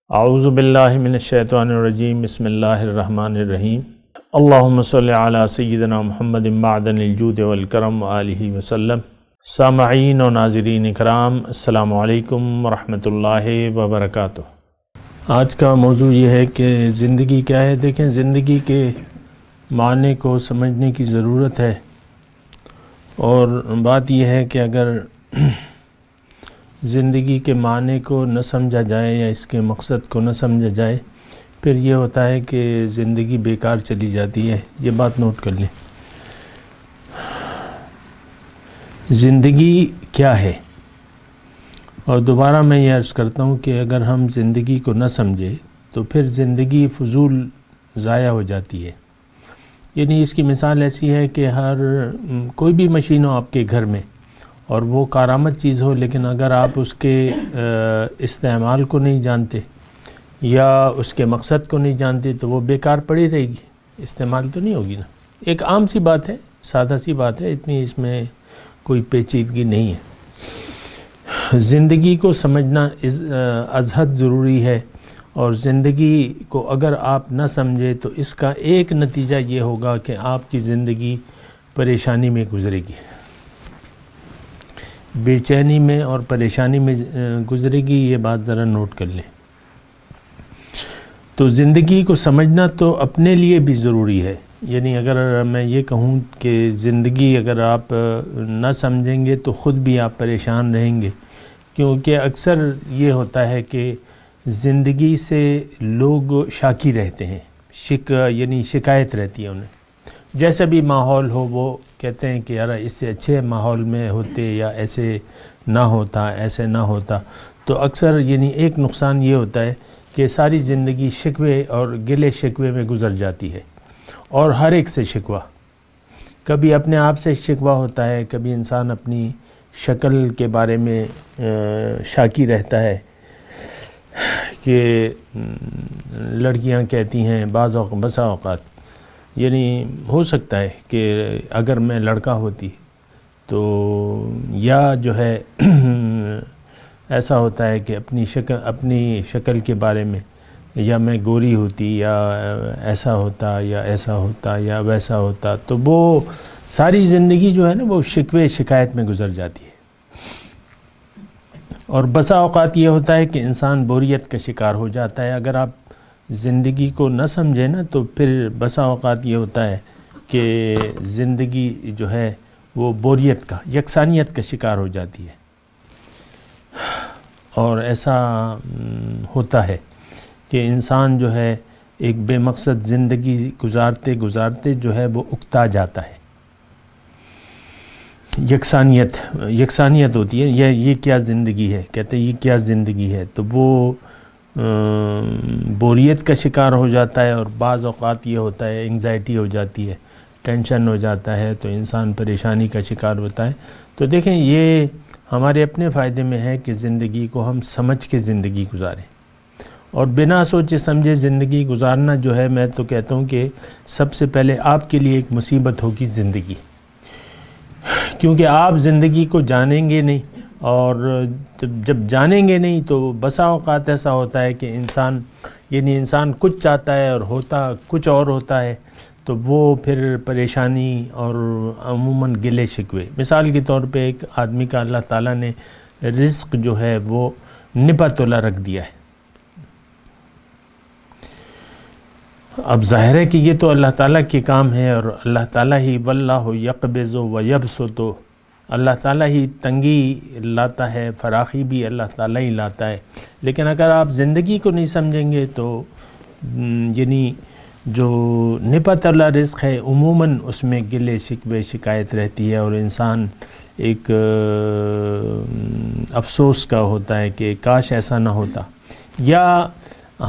اعوذ باللہ من الشیطان الرجیم بسم اللہ الرحمن الرحیم اللہم صلی علی سیدنا محمد معدن الجود والکرم وآلہ وسلم۔ سامعین و ناظرین اکرام، السلام علیکم ورحمۃ اللہ وبرکاتہ۔ آج کا موضوع یہ ہے کہ زندگی کیا ہے۔ دیکھیں، زندگی کے معنی کو سمجھنے کی ضرورت ہے، اور بات یہ ہے کہ اگر زندگی کے معنی کو نہ سمجھا جائے یا اس کے مقصد کو نہ سمجھا جائے، پھر یہ ہوتا ہے کہ زندگی بیکار چلی جاتی ہے۔ یہ بات نوٹ کر لیں، زندگی کیا ہے۔ اور دوبارہ میں یہ عرض کرتا ہوں کہ اگر ہم زندگی کو نہ سمجھے تو پھر زندگی فضول ضائع ہو جاتی ہے۔ یعنی اس کی مثال ایسی ہے کہ کوئی بھی مشین ہو آپ کے گھر میں اور وہ کارآمد چیز ہو، لیکن اگر آپ اس کے استعمال کو نہیں جانتے یا اس کے مقصد کو نہیں جانتے تو وہ بیکار پڑی رہے گی، استعمال تو نہیں ہوگی نا۔ ایک عام سی بات ہے، سادہ سی بات ہے، اتنی اس میں کوئی پیچیدگی نہیں ہے۔ زندگی کو سمجھنا ازحد ضروری ہے، اور زندگی کو اگر آپ نہ سمجھے تو اس کا ایک نتیجہ یہ ہوگا کہ آپ کی زندگی پریشانی میں گزرے گی، بے چینی میں اور پریشانی میں گزرے گی۔ یہ بات ذرا نوٹ کر لیں۔ تو زندگی کو سمجھنا تو اپنے لیے بھی ضروری ہے۔ یعنی اگر میں یہ کہوں کہ زندگی اگر آپ نہ سمجھیں گے تو خود بھی آپ پریشان رہیں گے، کیونکہ اکثر یہ ہوتا ہے کہ زندگی سے لوگ شاکی رہتے ہیں، یعنی شکایت رہتی ہے انہیں۔ جیسا بھی ماحول ہو وہ کہتے ہیں کہ یار اس سے اچھے ماحول میں ہوتے، یا ایسے نہ ہوتا، ایسے نہ ہوتا۔ تو اکثر یعنی ایک نقصان یہ ہوتا ہے کہ ساری زندگی شکوے اور گلے شکوے میں گزر جاتی ہے، اور ہر ایک سے شکوہ۔ کبھی اپنے آپ سے شکوہ ہوتا ہے، کبھی انسان اپنی شکل کے بارے میں شاکی رہتا ہے کہ لڑکیاں کہتی ہیں بسا اوقات، یعنی ہو سکتا ہے کہ اگر میں لڑکا ہوتی تو، یا جو ہے ایسا ہوتا ہے کہ اپنی شکل کے بارے میں، یا میں گوری ہوتی، یا ایسا ہوتا، یا ایسا ہوتا، یا ویسا ہوتا، تو وہ ساری زندگی جو ہے نا وہ شکوے شکایت میں گزر جاتی ہے۔ اور بسا اوقات یہ ہوتا ہے کہ انسان بوریت کا شکار ہو جاتا ہے۔ اگر آپ زندگی کو نہ سمجھیں نا تو پھر بسا اوقات یہ ہوتا ہے کہ زندگی جو ہے وہ بوریت کا، یکسانیت کا شکار ہو جاتی ہے۔ اور ایسا ہوتا ہے کہ انسان جو ہے ایک بے مقصد زندگی گزارتے گزارتے جو ہے وہ اکتا جاتا ہے۔ یکسانیت ہوتی ہے، یہ کیا زندگی ہے، کہتے ہیں یہ کیا زندگی ہے، تو وہ بوریت کا شکار ہو جاتا ہے۔ اور بعض اوقات یہ ہوتا ہے انگزائٹی ہو جاتی ہے، ٹینشن ہو جاتا ہے، تو انسان پریشانی کا شکار ہوتا ہے۔ تو دیکھیں، یہ ہمارے اپنے فائدے میں ہے کہ زندگی کو ہم سمجھ کے زندگی گزاریں، اور بنا سوچے سمجھے زندگی گزارنا جو ہے، میں تو کہتا ہوں کہ سب سے پہلے آپ کے لیے ایک مصیبت ہوگی زندگی، کیونکہ آپ زندگی کو جانیں گے نہیں، اور جب جانیں گے نہیں تو بسا اوقات ایسا ہوتا ہے کہ انسان کچھ چاہتا ہے اور ہوتا کچھ اور ہوتا ہے، تو وہ پھر پریشانی اور عموماً گلے شکوے۔ مثال کے طور پہ ایک آدمی کا اللہ تعالیٰ نے رزق جو ہے وہ نپا تولا رکھ دیا ہے۔ اب ظاہر ہے کہ یہ تو اللہ تعالیٰ کے کام ہے، اور اللہ تعالیٰ ہی واللہ یقبض و یبسط، اللہ تعالیٰ ہی تنگی لاتا ہے، فراخی بھی اللہ تعالیٰ ہی لاتا ہے۔ لیکن اگر آپ زندگی کو نہیں سمجھیں گے تو یعنی جو نپا تولا رزق ہے عموماً اس میں گلے شکوے شکایت رہتی ہے، اور انسان ایک افسوس کا ہوتا ہے کہ کاش ایسا نہ ہوتا، یا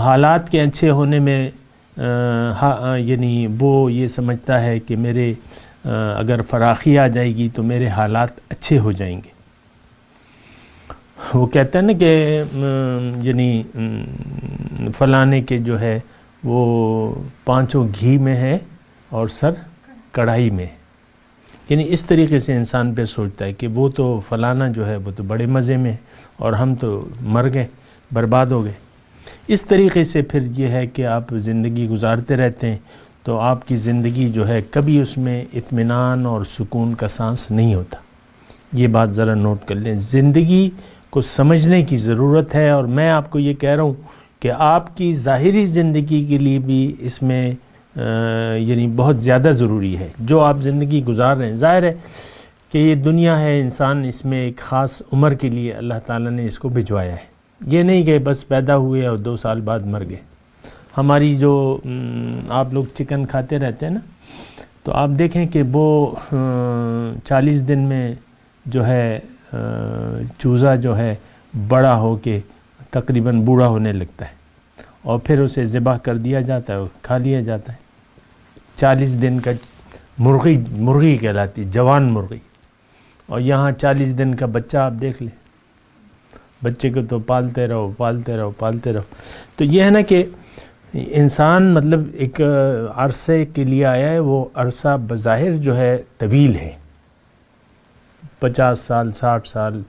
حالات کے اچھے ہونے میں یعنی وہ یہ سمجھتا ہے کہ میرے اگر فراخی آ جائے گی تو میرے حالات اچھے ہو جائیں گے۔ وہ کہتا ہے نا کہ یعنی فلانے کے جو ہے وہ پانچوں گھی میں ہے اور سر کڑھائی میں، یعنی اس طریقے سے انسان پہ سوچتا ہے کہ وہ تو فلانا جو ہے وہ تو بڑے مزے میں ہے، اور ہم تو مر گئے، برباد ہو گئے۔ اس طریقے سے پھر یہ ہے کہ آپ زندگی گزارتے رہتے ہیں تو آپ کی زندگی جو ہے کبھی اس میں اطمینان اور سکون کا سانس نہیں ہوتا. یہ بات ذرا نوٹ کر لیں. زندگی کو سمجھنے کی ضرورت ہے، اور میں آپ کو یہ کہہ رہا ہوں کہ آپ کی ظاہری زندگی کے لیے بھی اس میں یعنی بہت زیادہ ضروری ہے جو آپ زندگی گزار رہے ہیں. ظاہر ہے کہ یہ دنیا ہے، انسان اس میں ایک خاص عمر کے لیے اللہ تعالیٰ نے اس کو بھجوایا ہے. یہ نہیں کہ بس پیدا ہوئے اور 2 سال بعد مر گئے. ہماری جو آپ لوگ چکن کھاتے رہتے ہیں نا، تو آپ دیکھیں کہ وہ 40 دن میں جو ہے چوزا جو ہے بڑا ہو کے تقریباً بوڑھا ہونے لگتا ہے، اور پھر اسے ذبح کر دیا جاتا ہے اور کھا لیا جاتا ہے. 40 دن کا مرغی کہلاتی، جوان مرغی. اور یہاں 40 دن کا بچہ آپ دیکھ لیں، بچے کو تو پالتے رہو پالتے رہو پالتے رہو. تو یہ ہے نا کہ انسان مطلب ایک عرصے کے لیے آیا ہے، وہ عرصہ بظاہر جو ہے طویل ہے، 50 سال 60 سال.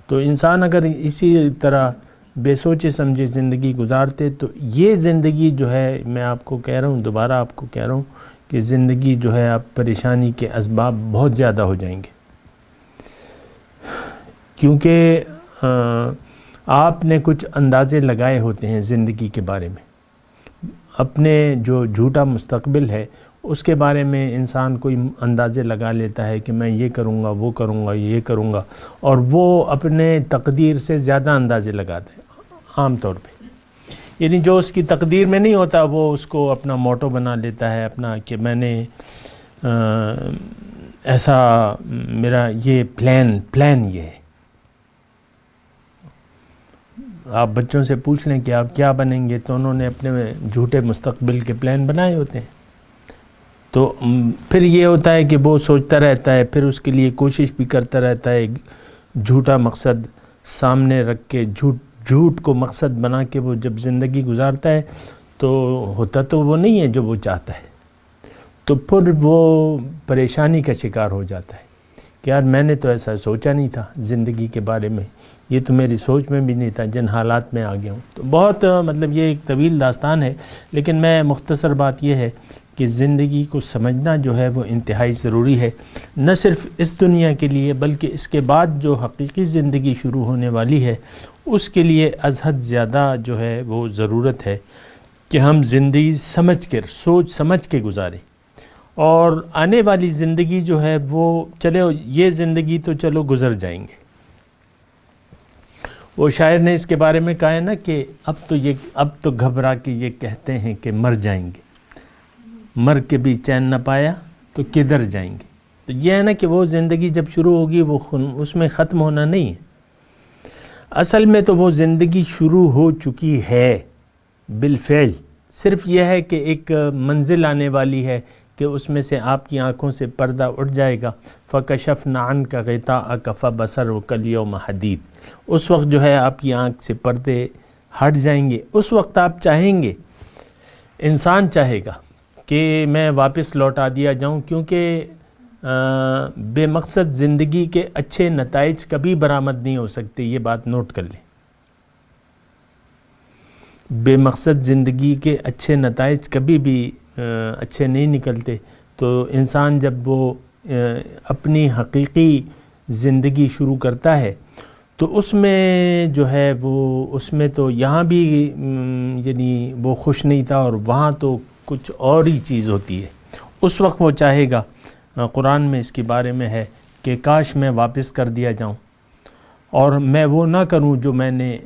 تو انسان اگر اسی طرح بے سوچے سمجھے زندگی گزارتے تو یہ زندگی جو ہے، میں آپ کو کہہ رہا ہوں، دوبارہ آپ کو کہہ رہا ہوں کہ زندگی جو ہے آپ پریشانی کے اسباب بہت زیادہ ہو جائیں گے. کیونکہ آپ نے کچھ اندازے لگائے ہوتے ہیں زندگی کے بارے میں، اپنے جو جھوٹا مستقبل ہے اس کے بارے میں انسان کوئی اندازے لگا لیتا ہے کہ میں یہ کروں گا وہ کروں گا یہ کروں گا، اور وہ اپنے تقدیر سے زیادہ اندازے لگاتا ہے عام طور پہ. یعنی جو اس کی تقدیر میں نہیں ہوتا وہ اس کو اپنا موٹو بنا لیتا ہے اپنا، کہ میں نے ایسا، میرا یہ پلان یہ ہے. آپ بچوں سے پوچھ لیں کہ آپ کیا بنیں گے، تو انہوں نے اپنے جھوٹے مستقبل کے پلان بنائے ہوتے ہیں. تو پھر یہ ہوتا ہے کہ وہ سوچتا رہتا ہے، پھر اس کے لیے کوشش بھی کرتا رہتا ہے، جھوٹا مقصد سامنے رکھ کے جھوٹ کو مقصد بنا کے وہ جب زندگی گزارتا ہے تو ہوتا تو وہ نہیں ہے جو وہ چاہتا ہے. تو پھر وہ پریشانی کا شکار ہو جاتا ہے کہ یار میں نے تو ایسا سوچا نہیں تھا زندگی کے بارے میں، یہ تو میری سوچ میں بھی نہیں تھا، جن حالات میں آ گیا ہوں. تو بہت مطلب یہ ایک طویل داستان ہے، لیکن میں مختصر بات یہ ہے کہ زندگی کو سمجھنا جو ہے وہ انتہائی ضروری ہے، نہ صرف اس دنیا کے لیے بلکہ اس کے بعد جو حقیقی زندگی شروع ہونے والی ہے اس کے لیے از حد زیادہ جو ہے وہ ضرورت ہے کہ ہم زندگی سمجھ کر، سوچ سمجھ کے گزاریں. اور آنے والی زندگی جو ہے وہ چلو، یہ زندگی تو چلو گزر جائیں گے. وہ شاعر نے اس کے بارے میں کہا ہے نا کہ اب تو گھبرا کے یہ کہتے ہیں کہ مر جائیں گے، مر کے بھی چین نہ پایا تو کدھر جائیں گے. تو یہ ہے نا کہ وہ زندگی جب شروع ہوگی وہ اس میں ختم ہونا نہیں ہے. اصل میں تو وہ زندگی شروع ہو چکی ہے بالفعل. صرف یہ ہے کہ ایک منزل آنے والی ہے کہ اس میں سے آپ کی آنکھوں سے پردہ اٹھ جائے گا. فَكَشَفْنَا عَنْكَ غِطَاءَكَ فَبَصَرُكَ الْيَوْمَ حَدِيدٌ. اس وقت جو ہے آپ کی آنکھ سے پردے ہٹ جائیں گے. اس وقت آپ چاہیں گے، انسان چاہے گا کہ میں واپس لوٹا دیا جاؤں، کیونکہ بے مقصد زندگی کے اچھے نتائج کبھی برآمد نہیں ہو سکتے. یہ بات نوٹ کر لیں، بے مقصد زندگی کے اچھے نتائج کبھی بھی اچھے نہیں نکلتے. تو انسان جب وہ اپنی حقیقی زندگی شروع کرتا ہے تو اس میں جو ہے وہ اس میں تو یہاں بھی یعنی وہ خوش نہیں تھا، اور وہاں تو کچھ اور ہی چیز ہوتی ہے. اس وقت وہ چاہے گا، قرآن میں اس کے بارے میں ہے کہ کاش میں واپس کر دیا جاؤں اور میں وہ نہ کروں جو میں نے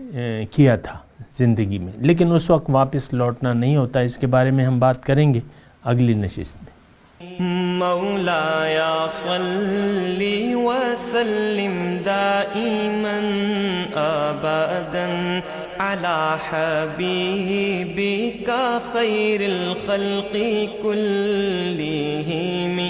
کیا تھا زندگی میں. لیکن اس وقت واپس لوٹنا نہیں ہوتا. اس کے بارے میں ہم بات کریں گے اگلی نشست میں. مولایا صلی وسلم دائما ابدا علی حبیبک خیر الخلق کلہم.